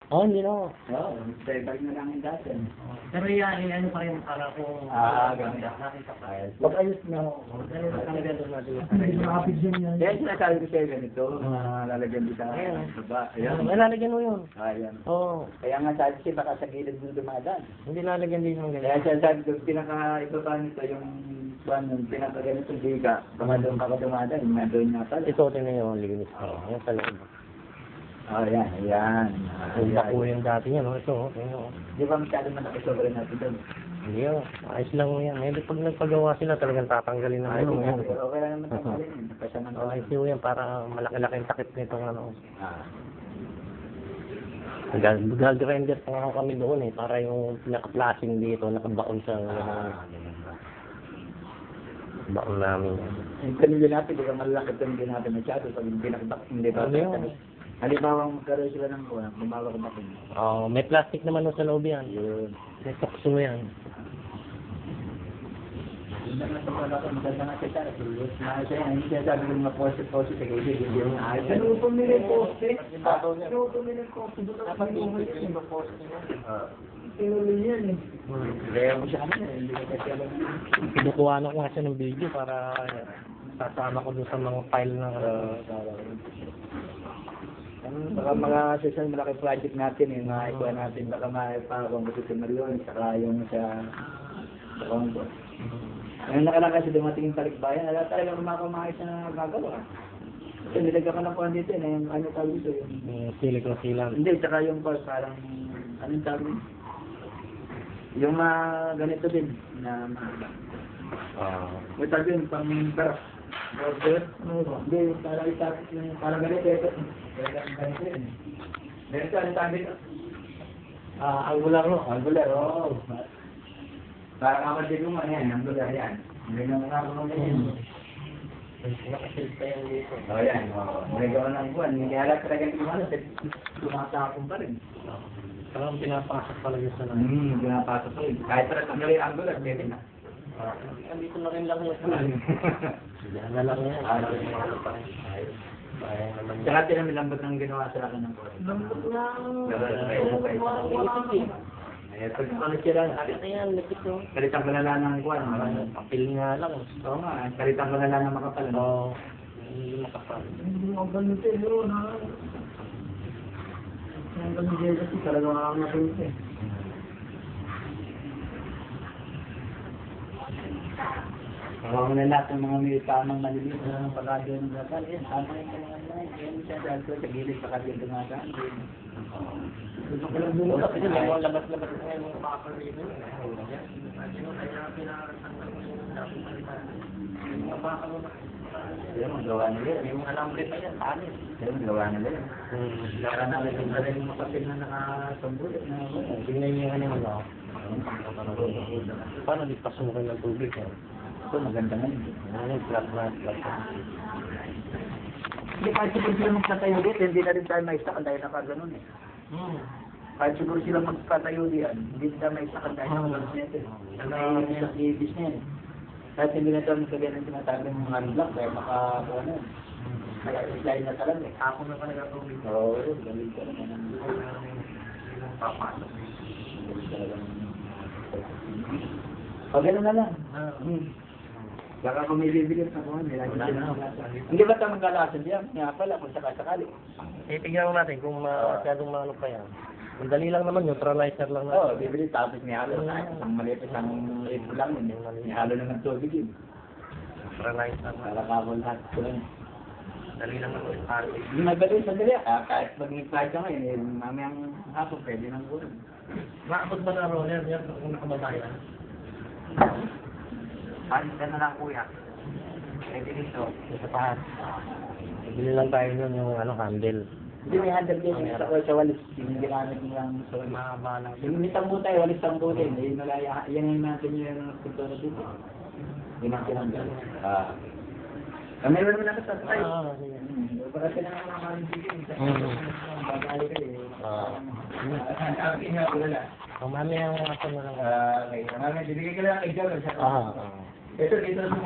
Oh, hindi na. Oo, balik na lang yung dati. Pero yan, ano pa rin para kung ganda. nakita pa. Pag-ayos na ako. Ganun na talaga doon natin. Hindi mo nakapit dyan yan. Kaya sinasabi ko sa'yo ganito, lalagyan din sa baba. Ayan. Lalagyan mo yun. Ayan. Oo. Kaya nga sabi siya, baka sa gilid mo dumadaan. Hindi lalagyan din ng ganyan. Kaya siya sabi ko, pinaka-ibaba nito yung pinaka-ganito biga. Baka doon ka dumadaan, yung doon nga pala. Ito, tingnan yung linis ko. Yan sa loob. Ayan, ayan. Yung bako yung dati niya, no? Ito, tingnan mo. Di ba masyado man nakisobra natin doon? Hindi yun. Ayos lang mo yan. Hindi pag nagpagawa sila, talagang tatanggalin ng ano yan. Okay lang naman tanggalin. Kasi naman. Ayos yun yan para malaki-laking takip nitong ano. Ah. Nag-grinder pa nga kami doon eh, para yung pinaka-flashing dito, nakabaon sa baon namin. Yung kanila natin, di ba malalaki ito hindi natin masyado pag hindi nakabak, hindi ba? Ano yun? Halimbawa, magkaroon sila ng kuha, bumawa ka bakin. Oh, may plastic naman sa loob yan. Yun. May tukso yan. Hindi na sa mga lakad, maganda nga siya sa tulot. Hindi siya sabi ko mga poste-poste sa gilid, hindi yung ayos. Ano pumili poste? Ano pumili poste? Dapat yung poste niya. Tinuloy yan eh. Kaya mo siya kanina, hindi ka kasi alam. Kinukuha na ko nga siya ng video para sasama ko doon sa mga file na baka mga session malaki project natin eh, mga ikuha natin, baka maipakong gusto si Marion, saka yung sa Congo. Ngayon nakaraan kasi dumating yung talikbayan, wala talagang makamahis na gagawa. Kasi nilagyan ka na po dito eh, yung ano tawag dito yung... silicone sealant. Hindi, saka yung parang, anong tawag yun? Yung ganito din, na may tawag yun, pang baraf. Border? Hindi, para itapos yung, para ganito, ito. Ganito yun. Ganito, ano tawag dito? Angular no? Angular, oo. Parang ako din mo, yan, angular yan. Hindi na mga ako yan. Nakasilip pa yan dito. Oo, yan. May gawa ng buwan. Hindi alam talaga yung ano, tumatapon pa rin. Parang pinapasok pala yun sa Pinapasok pa rin. Kahit para tanggalin yung angular, pwede na. Andito na rin lang yun. Diyan na lang yan. Kaya naman Tsaka tinamilambot ng ginawa sa akin ng buwan. lambot nga. Ito ano sila, Ayan, lapit ko. kalitang kalala ng buwan. Papil nga lang. Oo nga, kalitang kalala ng makapal. Oo. Hindi makapal. Hindi mo ganito yun, ha? Ang ganito kasi talaga makakapunta eh. Kawawa na lahat ng mga may tamang maliliit na pagkadyo ng gasal. Yan, tama yung mga yan. Yan siya dahil ko sa gilid pagkadyo ng gasal. Gusto ko lang dun. Kasi may mga labas-labas na yung mga kapalito. Yan, magawa nila yan. Yung alambre pa yan, tanis. Yan, magawa nila yan. Kaya namin yung rin yung makapil na nakasambul. Tingnan niyo nga naman ako. Paano di pasukin ng tubig? Ito, maganda nga yun. Ano yung flat na flat na? Hindi, kahit siguro sila magtatayo dito, hindi na rin tayo maistakal dahil nakaganon eh. Kahit siguro sila magtatayo diyan, hindi na maistakal dahil nakaganon nito. May isang ibis niya eh. Kahit hindi na tayo magkaganon sinatabi ng mga block, kaya makakuha kaya islayin na talaga eh. Ako na pala tubig. Oo, galing ka naman ang Papasok. O, gano'n na lang. Baka kung may bibigyan sa kuhan, hindi ba tayo magkalasan diyan? Nga pala, kung sakasakali. Tignan natin kung masyadong maano pa yan. Ang dali lang naman, neutralizer lang Oo, naman. bibili tapos may halo na. Ang maliit isang ito lang yun. May halo na ng tubig yun. Neutralizer lang. Para kakul lahat ko lang. Dali lang naman yung party. Hindi madali, sandali. Kahit pag nag-flight ka ngayon, mamayang hapon pwede nang gulong. Maabot ba na roller yan kung nakabatayan? Alis ka na lang kuya. Pwede dito. Sa taas. Bili lang tayo nun yung handle. Hindi may handle din sa walis. Yung ginamit nilang sa Mahaba lang. yung may tambo tayo, walis tambo din. Yan yung natin yung kultura dito. Yun ang tinanggal. Kami naman naman sa tayo. Baka sila nga mga dito. Bagali kayo. Sabi nga wala. Mamaya yung ako na lang. Okay. Mamaya, bibigay ka lang kay Joel. Ah. Ito, dito sa